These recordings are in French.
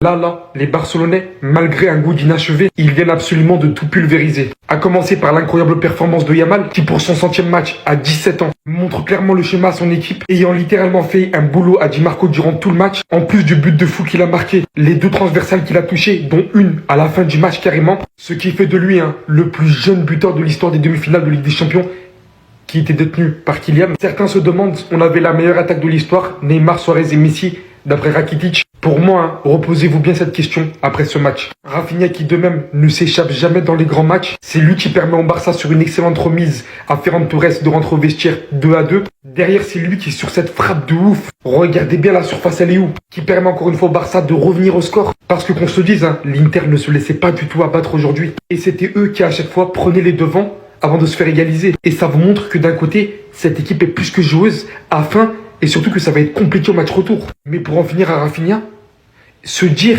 Là, les Barcelonais, malgré un goût d'inachevé, ils viennent absolument de tout pulvériser. À commencer par l'incroyable performance de Yamal, qui pour son 100e match à 17 ans, montre clairement le schéma à son équipe, ayant littéralement fait un boulot à Di Marco durant tout le match, en plus du but de fou qu'il a marqué, les 2 transversales qu'il a touchées, dont une à la fin du match carrément, ce qui fait de lui le plus jeune buteur de l'histoire des demi-finales de Ligue des Champions, qui était détenu par Kylian. Certains se demandent, on avait la meilleure attaque de l'histoire, Neymar, Suarez et Messi, d'après Rakitic. Pour moi, reposez-vous bien cette question après ce match. Rafinha qui de même ne s'échappe jamais dans les grands matchs, c'est lui qui permet au Barça sur une excellente remise à Ferran Torres de rentrer au vestiaire 2-2. Derrière, c'est lui qui sur cette frappe de ouf, regardez bien la surface elle est où, qui permet encore une fois au Barça de revenir au score. Parce que qu'on se dise, l'Inter ne se laissait pas du tout abattre aujourd'hui. Et c'était eux qui à chaque fois prenaient les devants avant de se faire égaliser. Et ça vous montre que d'un côté, cette équipe est plus que joueuse, à faim, et surtout que ça va être compliqué au match retour. Mais pour en finir à Rafinha, se dire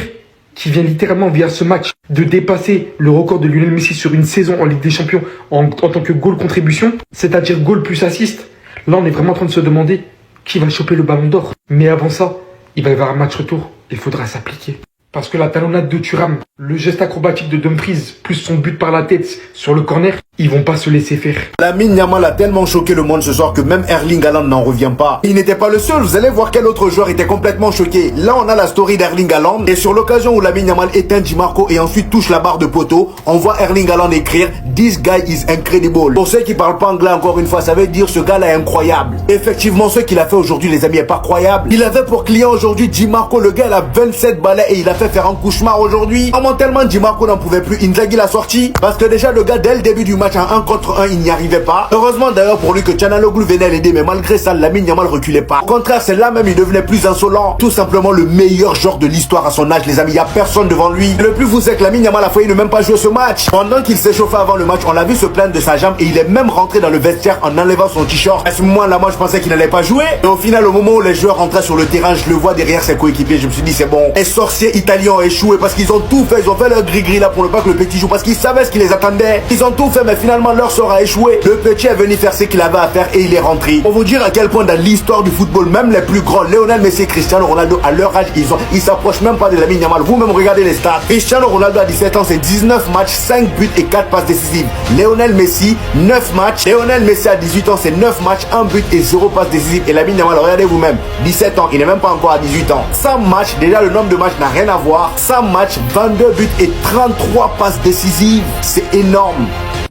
qu'il vient littéralement via ce match de dépasser le record de Lionel Messi sur une saison en Ligue des Champions en tant que goal contribution, c'est-à-dire goal plus assist, là on est vraiment en train de se demander qui va choper le ballon d'or. Mais avant ça, il va y avoir un match retour, il faudra s'appliquer. Parce que la talonnade de Thuram, le geste acrobatique de Dumfries, plus son but par la tête sur le corner, ils vont pas se laisser faire. Lamine Yamal a tellement choqué le monde ce soir que même Erling Haaland n'en revient pas. Il n'était pas le seul, vous allez voir quel autre joueur était complètement choqué. Là on a la story d'Erling Haaland et sur l'occasion où Lamine Yamal éteint Di Marco et ensuite touche la barre de poteau, on voit Erling Haaland écrire « This guy is incredible ». Pour ceux qui parlent pas anglais encore une fois, ça veut dire ce gars-là est incroyable. Effectivement, ce qu'il a fait aujourd'hui les amis est pas croyable. Il avait pour client aujourd'hui Di Marco, le gars il a 27 balais et il a fait faire un cauchemar aujourd'hui. Comment tellement Di Marco n'en pouvait plus, Inzaghi l'a sorti parce que déjà le gars dès le début du match en 1 contre 1 il n'y arrivait pas. Heureusement d'ailleurs pour lui que Çalhanoğlu venait l'aider, mais malgré ça Lamine Yamal reculait pas. Au contraire, c'est là même il devenait plus insolent. Tout simplement le meilleur joueur de l'histoire à son âge les amis, il n'y a personne devant lui. Et le plus fou c'est que Lamine Yamal a failli ne même pas jouer ce match. Pendant qu'il s'échauffait avant le match, on l'a vu se plaindre de sa jambe et il est même rentré dans le vestiaire en enlevant son t-shirt. À ce moment-là moi je pensais qu'il n'allait pas jouer. Et au final au moment où les joueurs rentraient sur le terrain, je le vois derrière ses coéquipiers, je me suis dit c'est bon. Les sorciers italiens ont échoué parce qu'ils ont tout fait, ils ont fait leur gris-gris là pour ne pas que le petit joue parce qu'ils savaient ce qui les attendait. Ils ont tout fait mais finalement leur sort a échoué. Le petit est venu faire ce qu'il avait à faire et il est rentré. Pour vous dire à quel point dans l'histoire du football, même les plus grands, Lionel Messi et Cristiano Ronaldo à leur âge, ils s'approchent même pas de Lamine Yamal. Vous-même regardez les stats. Cristiano Ronaldo à 17 ans, c'est 19 matchs, 5 buts et 4 passes décisives. Lionel Messi, 9 matchs. Lionel Messi à 18 ans, c'est 9 matchs, 1 but et 0 passe décisive. Et Lamine Yamal, regardez vous-même, 17 ans, il n'est même pas encore à 18 ans. 100 matchs, déjà le nombre de matchs n'a rien à voir. 100 matchs, 22 buts et 33 passes décisives. C'est énorme.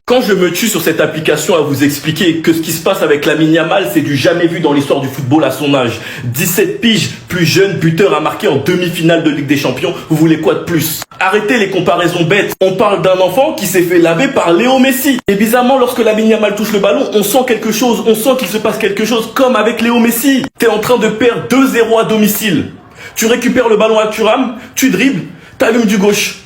Quand je me tue sur cette application à vous expliquer que ce qui se passe avec Lamine Yamal, c'est du jamais vu dans l'histoire du football à son âge. 17 piges, plus jeune buteur à marquer en demi-finale de Ligue des Champions, vous voulez quoi de plus? Arrêtez les comparaisons bêtes. On parle d'un enfant qui s'est fait laver par Léo Messi. Et bizarrement, lorsque Lamine Yamal touche le ballon, on sent quelque chose, on sent qu'il se passe quelque chose comme avec Léo Messi. T'es en train de perdre 2-0 à domicile. Tu récupères le ballon à Thuram, tu dribbles, t'allumes du gauche.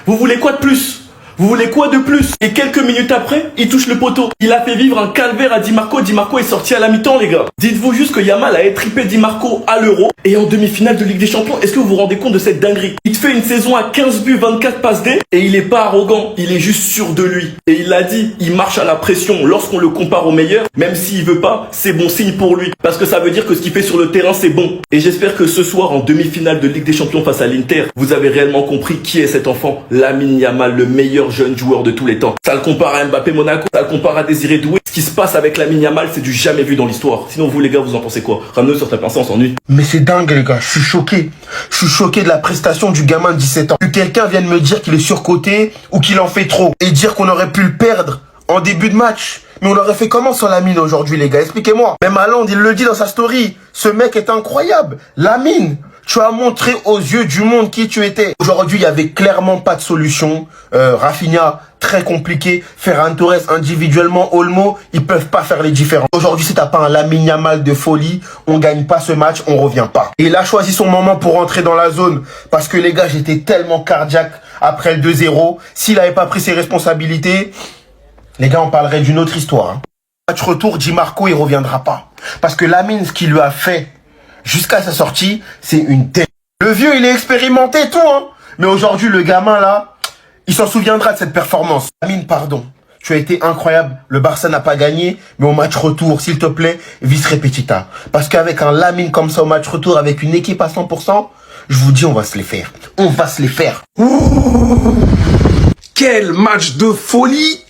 Vous voulez quoi de plus? Vous voulez quoi de plus? Et quelques minutes après, il touche le poteau. Il a fait vivre un calvaire à Di Marco. Di Marco est sorti à la mi-temps, les gars. Dites-vous juste que Yamal a étripé Di Marco à l'Euro et en demi-finale de Ligue des Champions. Est-ce que vous vous rendez compte de cette dinguerie? Il te fait une saison à 15 buts, 24 passes D et il est pas arrogant. Il est juste sûr de lui. Et il l'a dit, il marche à la pression lorsqu'on le compare au meilleur. Même s'il veut pas, c'est bon signe pour lui. Parce que ça veut dire que ce qu'il fait sur le terrain, c'est bon. Et j'espère que ce soir, en demi-finale de Ligue des Champions face à l'Inter, vous avez réellement compris qui est cet enfant. Lamine Yamal, le meilleur jeune joueur de tous les temps. Ça le compare à Mbappé Monaco, ça le compare à Désiré Doué. Ce qui se passe avec Lamine Yamal, c'est du jamais vu dans l'histoire. Sinon vous les gars, vous en pensez quoi? Ramenez sur ta pensée, on s'ennuie. Mais c'est dingue les gars, je suis choqué. Je suis choqué de la prestation du gamin de 17 ans. Que quelqu'un vienne me dire qu'il est surcoté ou qu'il en fait trop. Et dire qu'on aurait pu le perdre en début de match. Mais on aurait fait comment sans Lamine aujourd'hui les gars? Expliquez-moi. Même Haaland, il le dit dans sa story. Ce mec est incroyable. Lamine, tu as montré aux yeux du monde qui tu étais. Aujourd'hui, il y avait clairement pas de solution. Rafinha, très compliqué. Ferran Torres individuellement, Olmo, ils peuvent pas faire les différences. Aujourd'hui, si t'as pas un Lamine Yamal de folie, on gagne pas ce match, on revient pas. Et il a choisi son moment pour rentrer dans la zone. Parce que les gars, j'étais tellement cardiaque après le 2-0. S'il avait pas pris ses responsabilités, les gars, on parlerait d'une autre histoire. Match retour, Di Marco, il reviendra pas. Parce que Lamine, ce qu'il lui a fait jusqu'à sa sortie, c'est une tête. Le vieux, il est expérimenté et tout, hein. Mais aujourd'hui, le gamin, là, il s'en souviendra de cette performance. Lamine, pardon. Tu as été incroyable. Le Barça n'a pas gagné, mais au match retour, s'il te plaît, vis repetita. Parce qu'avec un Lamine comme ça au match retour, avec une équipe à 100%, Je vous dis, on va se les faire. On va se les faire. Quel match de folie!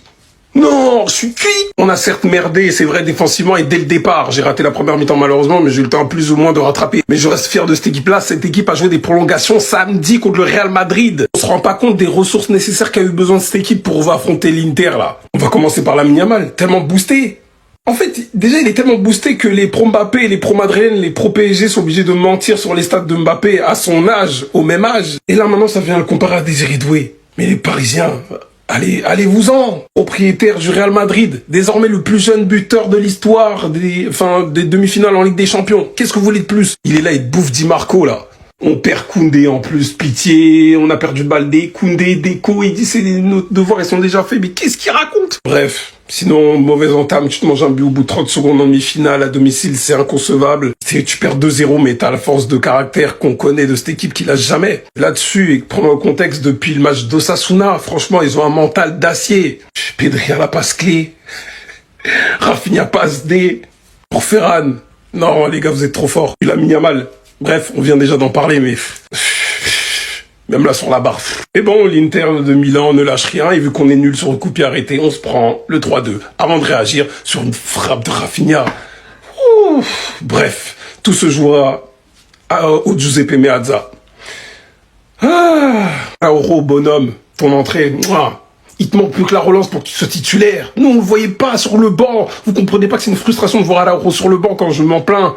Non, je suis cuit. On a certes merdé, c'est vrai, défensivement et dès le départ. J'ai raté la première mi-temps malheureusement, mais j'ai eu le temps plus ou moins de rattraper. Mais je reste fier de cette équipe-là. Cette équipe a joué des prolongations samedi contre le Real Madrid. On se rend pas compte des ressources nécessaires qu'a eu besoin de cette équipe pour affronter l'Inter, là. On va commencer par Lamine Yamal, tellement boosté. En fait, déjà, il est tellement boosté que les pro-Mbappé, les pro-Madrilènes, les pro-PSG sont obligés de mentir sur les stats de Mbappé à son âge, au même âge. Et là, maintenant, ça vient le comparer à Désiré Doué. Mais les Parisiens, allez-vous-en. Propriétaire du Real Madrid, désormais le plus jeune buteur de l'histoire des demi-finales en Ligue des Champions. Qu'est-ce que vous voulez de plus? Il est là, il bouffe Di Marco, là. On perd Koundé en plus, pitié, on a perdu Baldé, Koundé, Deco, il dit c'est nos devoirs, ils sont déjà faits, mais qu'est-ce qu'il raconte? Bref, sinon, mauvaise entame, tu te manges un but au bout de 30 secondes en demi-finale, à domicile, c'est inconcevable. Tu perds 2-0, mais t'as la force de caractère qu'on connaît de cette équipe qui lâche jamais. Là-dessus, et prendre en contexte depuis le match d'Osasuna, franchement, ils ont un mental d'acier. Pedri à la passe clé, Rafinha passe D, pour Ferran. Non, les gars, vous êtes trop forts. Il a mis à mal. Bref, on vient déjà d'en parler, mais même là sur la barre. Mais bon, l'Inter de Milan ne lâche rien, et vu qu'on est nul sur le coup pied arrêté, on se prend le 3-2, avant de réagir sur une frappe de Rafinha. Bref, tout se jouera au Giuseppe Meazza. Araujo, bonhomme, ton entrée, il te manque plus que la relance pour que tu sois titulaire. Nous, on le voyait pas sur le banc. Vous comprenez pas que c'est une frustration de voir Araujo sur le banc quand je m'en plains.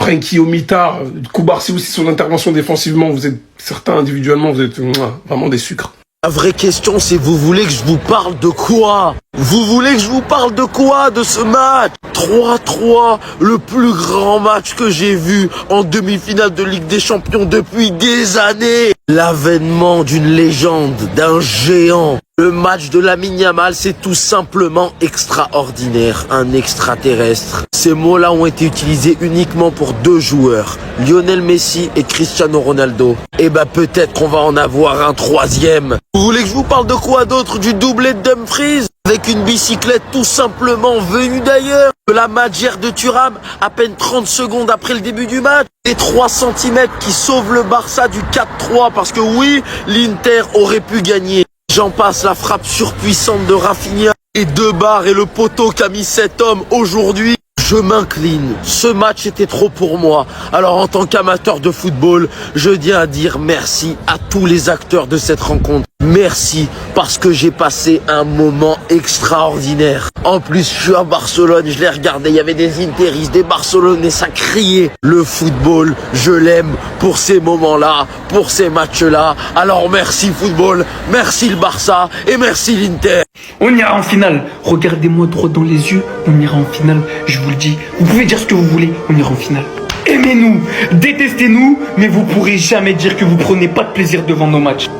Frenkie au mitard, Koubarsi aussi son intervention défensivement, vous êtes certains individuellement, vous êtes vraiment des sucres. La vraie question, c'est vous voulez que je vous parle de quoi? Vous voulez que je vous parle de quoi de ce match? 3-3, le plus grand match que j'ai vu en demi-finale de Ligue des Champions depuis des années. L'avènement d'une légende, d'un géant. Le match de Lamine Yamal, c'est tout simplement extraordinaire, un extraterrestre. Ces mots-là ont été utilisés uniquement pour deux joueurs, Lionel Messi et Cristiano Ronaldo. Et peut-être qu'on va en avoir un troisième. Vous voulez que je vous parle de quoi d'autre? Du doublé de Dumfries? Avec une bicyclette tout simplement venue d'ailleurs. De la Magière de Thuram, à peine 30 secondes après le début du match. Des 3 cm qui sauvent le Barça du 4-3 parce que oui, l'Inter aurait pu gagner. J'en passe, la frappe surpuissante de Rafinha et 2 barres et le poteau qu'a mis cet homme aujourd'hui. Je m'incline. Ce match était trop pour moi. Alors en tant qu'amateur de football, je tiens à dire merci à tous les acteurs de cette rencontre. Merci parce que j'ai passé un moment extraordinaire. En plus, je suis à Barcelone, je l'ai regardé, il y avait des Interis, des Barcelonais, ça criait. Le football, je l'aime pour ces moments-là, pour ces matchs-là. Alors merci football, merci le Barça et merci l'Inter. On ira en finale. Regardez-moi droit dans les yeux, on ira en finale. Je vous le dis, vous pouvez dire ce que vous voulez, on ira en finale. Aimez-nous, détestez-nous, mais vous pourrez jamais dire que vous prenez pas de plaisir devant nos matchs.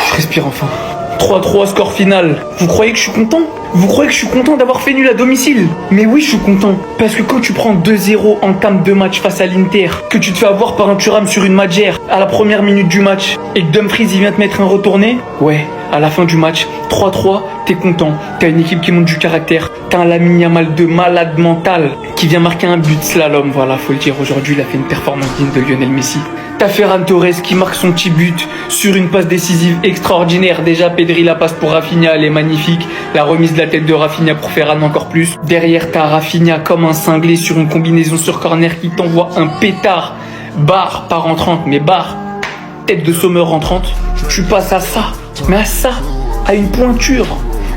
Je respire enfin. 3-3 score final. Vous croyez que je suis content? Vous croyez que je suis content d'avoir fait nul à domicile? Mais oui, je suis content. Parce que quand tu prends 2-0 en termes de match face à l'Inter, que tu te fais avoir par un Thuram sur une Magière à la première minute du match, et que Dumfries il vient te mettre un retourné, ouais, à la fin du match, 3-3, t'es content. T'as une équipe qui monte du caractère. T'as un Lamine Yamal de malade mental qui vient marquer un but slalom. Voilà, faut le dire, aujourd'hui il a fait une performance digne de Lionel Messi. T'as Ferran Torres qui marque son petit but sur une passe décisive extraordinaire. Déjà, Pedri la passe pour Rafinha, elle est magnifique. La remise de la tête de Rafinha pour Ferran encore plus. Derrière, t'as Rafinha comme un cinglé sur une combinaison sur corner qui t'envoie un pétard. Barre, pas rentrante, mais barre. Tête de Sommer rentrante. Tu passes à ça, mais à ça, à une pointure.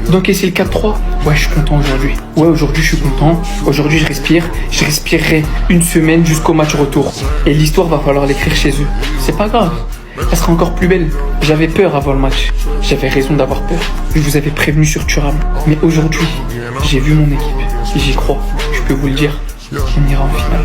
D'encaisser le 4-3, ouais, je suis content aujourd'hui. Ouais, aujourd'hui, je suis content. Aujourd'hui, je respire. Je respirerai une semaine jusqu'au match retour. Et l'histoire va falloir l'écrire chez eux. C'est pas grave. Elle sera encore plus belle. J'avais peur avant le match. J'avais raison d'avoir peur. Je vous avais prévenu sur Thuram. Mais aujourd'hui, j'ai vu mon équipe. Et j'y crois. Je peux vous le dire. On ira en finale.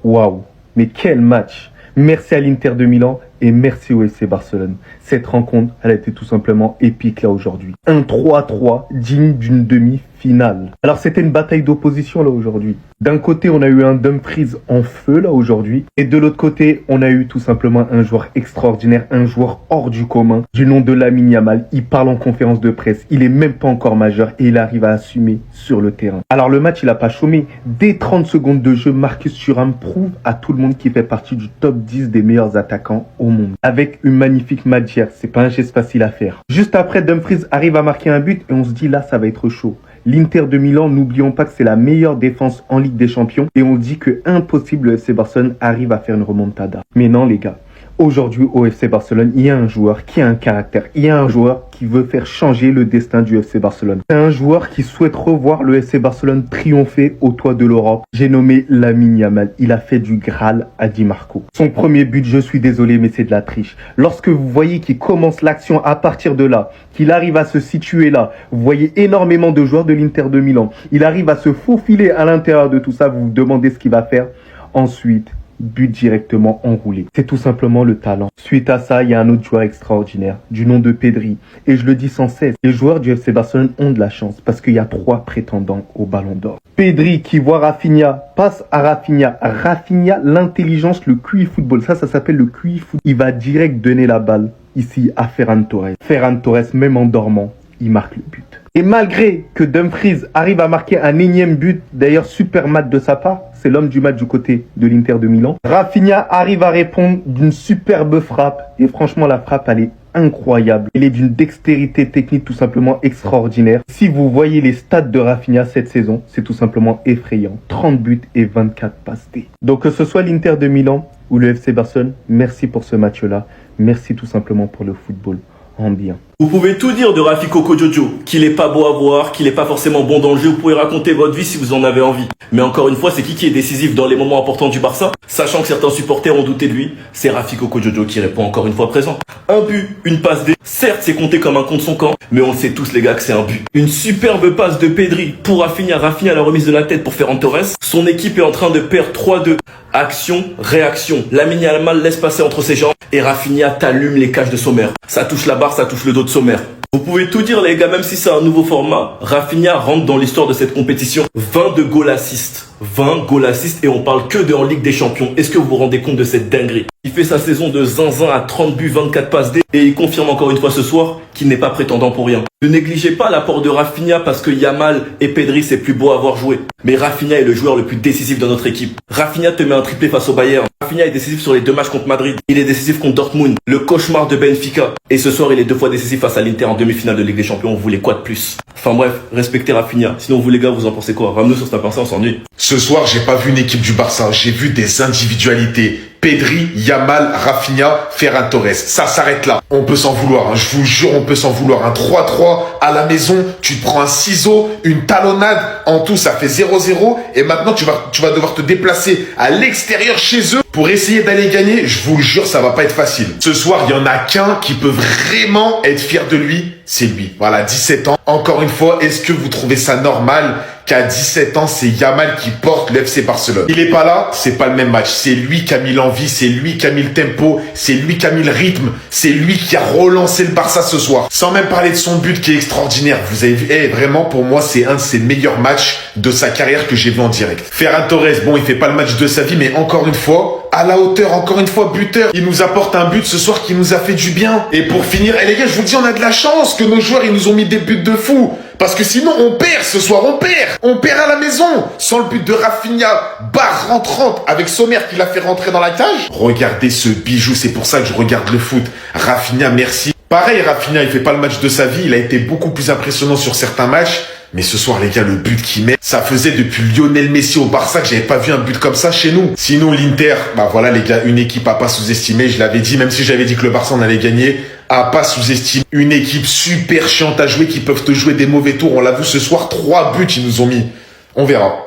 Waouh, mais quel match! Merci à l'Inter de Milan Et merci au FC Barcelone. Cette rencontre, elle a été tout simplement épique là aujourd'hui. Un 3-3 digne d'une demi-finale. Alors c'était une bataille d'opposition là aujourd'hui. D'un côté, on a eu un Dumfries en feu là aujourd'hui. Et de l'autre côté, on a eu tout simplement un joueur extraordinaire, un joueur hors du commun, du nom de Lamine Yamal. Il parle en conférence de presse. Il est même pas encore majeur et il arrive à assumer sur le terrain. Alors le match, il a pas chômé. Dès 30 secondes de jeu, Marcus Thuram prouve à tout le monde qu'il fait partie du top 10 des meilleurs attaquants au monde. Avec une magnifique matière, c'est pas un geste facile à faire. Juste après, Dumfries arrive à marquer un but et on se dit là, ça va être chaud. L'Inter de Milan, n'oublions pas que c'est la meilleure défense en Ligue des Champions et on dit que impossible le FC Barcelone arrive à faire une remontada. Mais non les gars, aujourd'hui au FC Barcelone, il y a un joueur qui a un caractère, il y a un joueur qui veut faire changer le destin du FC Barcelone. C'est un joueur qui souhaite revoir le FC Barcelone triompher au toit de l'Europe. J'ai nommé Lamine Yamal, il a fait du Graal à Di Marco. Son premier but, je suis désolé mais c'est de la triche. Lorsque vous voyez qu'il commence l'action à partir de là, qu'il arrive à se situer là, vous voyez énormément de joueurs de l'Inter de Milan. Il arrive à se faufiler à l'intérieur de tout ça, vous vous demandez ce qu'il va faire. Ensuite, but directement enroulé. C'est tout simplement le talent. Suite à ça, il y a un autre joueur extraordinaire, du nom de Pedri. Et je le dis sans cesse, les joueurs du FC Barcelone ont de la chance parce qu'il y a 3 prétendants au Ballon d'Or. Pedri qui voit Rafinha, passe à Rafinha. Rafinha, l'intelligence, le QI football. Ça s'appelle le QI football. Il va direct donner la balle ici à Ferran Torres. Ferran Torres, même en dormant, il marque le but. Et malgré que Dumfries arrive à marquer un énième but, d'ailleurs super match de sa part, c'est l'homme du match du côté de l'Inter de Milan, Rafinha arrive à répondre d'une superbe frappe. Et franchement, la frappe, elle est incroyable. Elle est d'une dextérité technique tout simplement extraordinaire. Si vous voyez les stats de Rafinha cette saison, c'est tout simplement effrayant. 30 buts et 24 passes D. Donc que ce soit l'Inter de Milan ou le FC Barcelone, merci pour ce match-là. Merci tout simplement pour le football en bien. Vous pouvez tout dire de Rafi Coco Jojo, qu'il est pas beau à voir, qu'il est pas forcément bon dans le jeu, vous pouvez raconter votre vie si vous en avez envie. Mais encore une fois, c'est qui est décisif dans les moments importants du Barça? Sachant que certains supporters ont douté de lui, c'est Rafi Coco Jojo qui répond encore une fois présent. Un but, une passe D, certes c'est compté comme un contre son camp, mais on sait tous les gars que c'est un but. Une superbe passe de Pedri pour Rafinha à la remise de la tête pour Ferran Torres. Son équipe est en train de perdre 3-2. Action, réaction. Lamine Yamal laisse passer entre ses jambes et Rafinha t'allume les cages de Sommer. Ça touche la barre, ça touche le dos de Sommer. Vous pouvez tout dire les gars, même si c'est un nouveau format, Rafinha rentre dans l'histoire de cette compétition. 22 goal assists. 20 goal assists et on parle que de en Ligue des Champions. Est-ce que vous vous rendez compte de cette dinguerie? Il fait sa saison de zinzin à 30 buts, 24 passes D et il confirme encore une fois ce soir qu'il n'est pas prétendant pour rien. Ne négligez pas l'apport de Rafinha parce que Yamal et Pedri c'est plus beau à avoir joué. Mais Rafinha est le joueur le plus décisif de notre équipe. Rafinha te met un triplé face au Bayern. Rafinha est décisif sur les 2 matchs contre Madrid. Il est décisif contre Dortmund, le cauchemar de Benfica. Et ce soir il est 2 fois décisif face à l'Inter en demi-finale de Ligue des Champions. Vous voulez quoi de plus? Enfin bref, respectez Rafinha. Sinon vous les gars, vous en pensez quoi? Ramenez-nous sur Snap, on s'ennuie. Ce soir, j'ai pas vu une équipe du Barça, j'ai vu des individualités. Pedri, Yamal, Rafinha, Ferran Torres. Ça s'arrête là. On peut s'en vouloir, hein. Je vous jure, on peut s'en vouloir. Un 3-3 à la maison, tu te prends un ciseau, une talonnade. En tout, ça fait 0-0. Et maintenant, tu vas devoir te déplacer à l'extérieur chez eux pour essayer d'aller gagner. Je vous jure, ça va pas être facile. Ce soir, il y en a qu'un qui peut vraiment être fier de lui. C'est lui. Voilà, 17 ans. Encore une fois, est-ce que vous trouvez ça normal qu'à 17 ans, c'est Yamal qui porte le FC Barcelone? Il est pas là, c'est pas le même match. C'est lui qui a mis l'envie, c'est lui qui a mis le tempo, c'est lui qui a mis le rythme, c'est lui qui a relancé le Barça ce soir. Sans même parler de son but qui est extraordinaire. Vous avez vu, vraiment, pour moi, c'est un de ses meilleurs matchs de sa carrière que j'ai vu en direct. Ferran Torres, bon, il fait pas le match de sa vie, mais encore une fois, à la hauteur, encore une fois, buteur. Il nous apporte un but ce soir qui nous a fait du bien. Et pour finir, les gars, je vous dis, on a de la chance que nos joueurs, ils nous ont mis des buts de fou. Parce que sinon, on perd ce soir, on perd. On perd à la maison. Sans le but de Rafinha, barre rentrante avec Sommer qui l'a fait rentrer dans la cage. Regardez ce bijou, c'est pour ça que je regarde le foot. Rafinha, merci. Pareil, Rafinha, il fait pas le match de sa vie. Il a été beaucoup plus impressionnant sur certains matchs. Mais ce soir, les gars, le but qu'il met, ça faisait depuis Lionel Messi au Barça que j'avais pas vu un but comme ça chez nous. Sinon, l'Inter, bah voilà, les gars, une équipe à pas sous-estimer. Je l'avais dit, même si j'avais dit que le Barça en allait gagner, à pas sous-estimer. Une équipe super chiante à jouer qui peuvent te jouer des mauvais tours. On l'a vu ce soir, 3 buts ils nous ont mis. On verra.